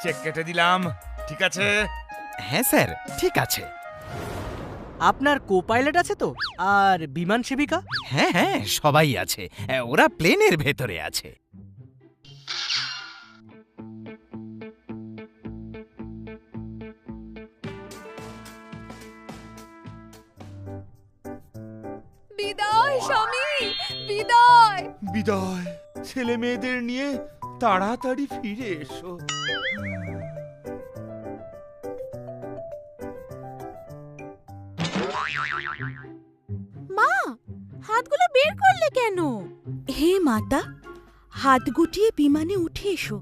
Check কেটে দিলাম, ঠিক আছে? হ্যাঁ স্যার, ঠিক আছে। আপনার কো পাইলট আছে তো, আর বিমান সেবিকা? হ্যাঁ হ্যাঁ, সবাই আছে। ওরা প্লেনের ভেতরে আছে। বিদায় স্বামী, বিদায়। বিদায়। ছেলে মেয়েদের নিয়ে তাড়াতাড়ি ফিরে এসো। মা, হাতগুলো বের করলে কেন? হে মাতা, হাত গুটিয়ে বিমানে উঠে এসো,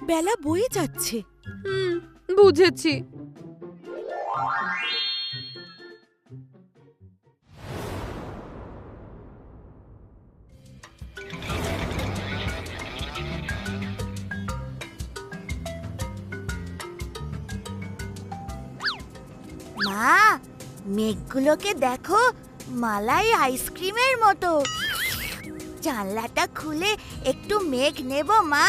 বেলা বয়ে যাচ্ছে। বুঝেছি। মা, মেঘগুলোকে দেখো, মালাই আইসক্রিমের মতো। জানলাটা খুলে একটু মেঘ নেব মা,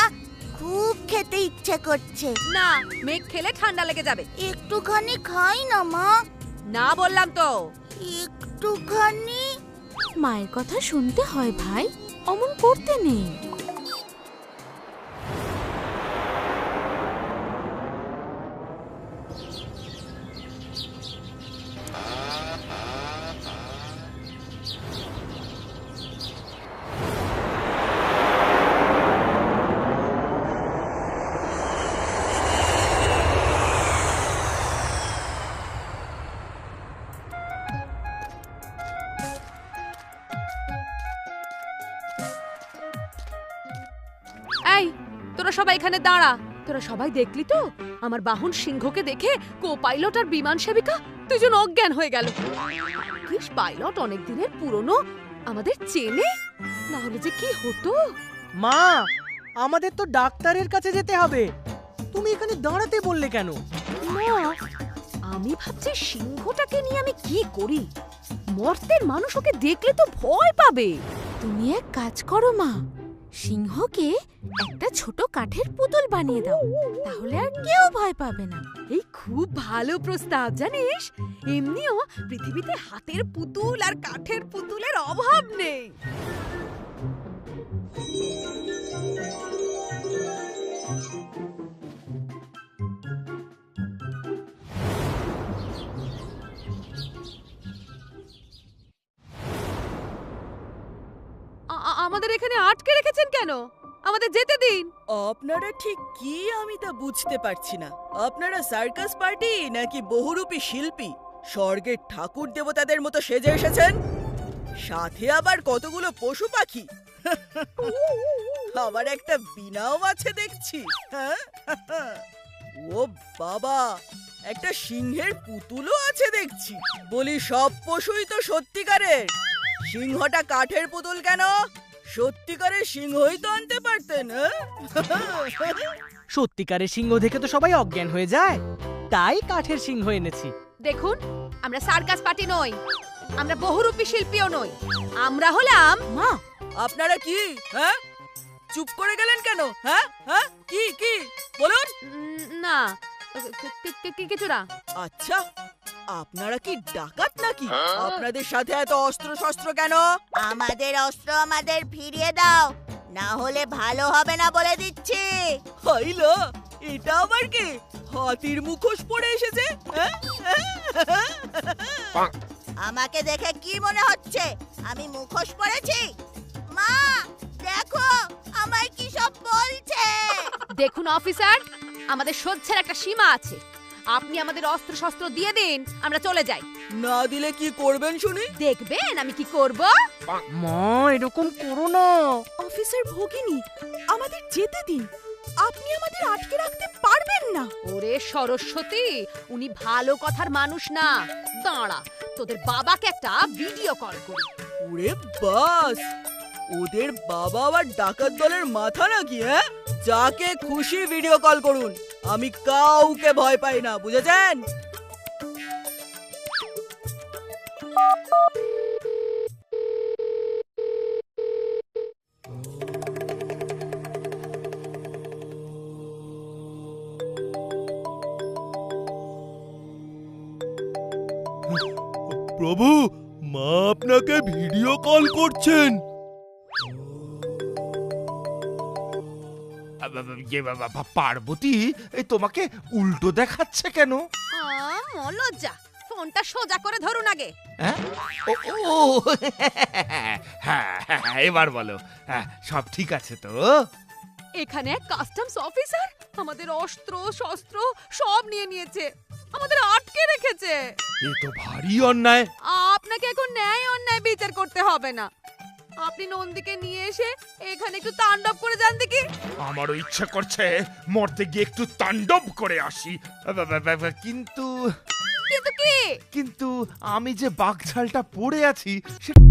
খুব খেতে ইচ্ছে করছে। না, মেঘ খেলে ঠান্ডা লেগে যাবে। একটুখানি খাই না মা। না বললাম তো। একটুখানি। মায়ের কথা শুনতে হয় ভাই, অমন করতে নেই। এই, তোরা সবাই এখানে দাঁড়া। তোরা সবাই দেখলি তো আমার বাহন সিংহকে দেখে কো পাইলট আর বিমান সেবিকা দুজন অজ্ঞান হয়ে গেল। কৃষ পাইলট অনেক দিনের পুরনো, আমাদের চেনে, না হলে যে কি হতো। মা, আমাদের তো ডাক্তারের কাছে যেতে হবে। তুমি এখানে দাঁড়াতে বললে কেন? মা, আমি ভাবছি সিংহটাকে নিয়ে আমি কি করি। মর্তের মানুষ ওকে দেখলে তো ভয় পাবে। তুমি এক কাজ করো মা, সিংহকে একটা ছোট কাঠের পুতুল বানিয়ে দাও, তাহলে আর কেউ ভয় পাবে না। এই খুব ভালো প্রস্তাব জানিস। এমনিও পৃথিবীতে হাতের পুতুল আর কাঠের পুতুলের অভাব নেই। আমাদের এখানে আটকে রেখেছেন কেন? আমাদের যেতে দিন। আপনারা ঠিক কি আমি তা বুঝতে পারছি না। আপনারা সার্কাস পার্টি নাকি বহুরূপী শিল্পী? স্বর্গের ঠাকুর দেবতাদের মতো সেজে এসেছেন, সাথে আবার কতগুলো পশু পাখি। আবার একটা বিনাও আছে দেখছি। হ্যাঁ? ও বাবা, একটা সিংহের পুতুলও আছে দেখছি। বলি, সব পশুই তো সত্যিকারের, সিংহটা কাঠের পুতুল কেন? সত্যিকারের সিংহই তো আনতে পারতেন। সত্যিকারের সিংহ দেখে তো সবাই অজ্ঞান হয়ে যায়, তাই কাঠের সিংহ এনেছি। দেখুন, আমরা সার্কাস পার্টি নই, আমরা বহুরূপী শিল্পীও নই। আমরা হলাম মা। আপনারা কি? হ্যাঁ, চুপ করে গেলেন কেন? হ্যাঁ হ্যাঁ, কি কি বলুন? না, কিছু না। আচ্ছা, আপনারা কি ডাকাত নাকি? আপনাদের সাথে এত অস্ত্র শস্ত্র কেন? আমাদের অস্ত্র আমাদের ফিরিয়ে দাও, না হলে ভালো হবে না বলে দিচ্ছি। হইলো, এটা আবার কি? হাতির মুখোশ পরে এসেছে। হ্যাঁ? আমাকে দেখে কি মনে হচ্ছে আমি মুখোশ পরেছি? মা, দেখো আমায় কি সব বলছে। দেখুন অফিসার, আমাদের সহ্যের একটা সীমা আছে। আপনি আমাদের অস্ত্র শস্ত্র দিয়ে দিন, আমরা চলে যাই। না দিলে কি করবেন শুনি? দেখবেন আমি কি করব। মা, এরকম করো না। অফিসার ভগিনী, আমাদের যেতে দিন, আপনি আমাদের আটকে রাখতে পারবেন না। ওরে সরস্বতী, উনি ভালো কথার মানুষ না। দাঁড়া, তোদের বাবাকে একটা ভিডিও কল করি। ওরে বাস, ওদের বাবা আবার ডাকাত দলের মাথা নাকি? হ্যাঁ, যাকে খুশি ভিডিও কল করুন, আমি কাউকে ভয় পাই না, বুঝেছেন? প্রভু, মা আপনাকে ভিডিও কল করছেন। পার্বতী তোমাকে উল্টো দেখাচ্ছে কেন? লজ্জা, ফোনটা সোজা করে ধরুন আগে। হ্যাঁ? ও হ্যাঁ, এবার বলো, সব ঠিক আছে তো? এখানে এক কাস্টমস অফিসার আমাদের অস্ত্র শস্ত্র সব নিয়ে নিয়েছে, আমাদের আটকে রেখেছে। এ তো ভারী অন্যায়। আপনাকে এখন ন্যায় অন্যায় বিচার করতে হবে না, আপনি নন্দীকে নিয়ে এসে এখানে একটু তাণ্ডব করে যান দেখি। আমারও ইচ্ছা করছে মরতে গিয়ে একটু তাণ্ডব করে আসি, কিন্তু কিন্তু কি? কিন্তু আমি যে বাঘঝালটা পড়ে আছি সেটা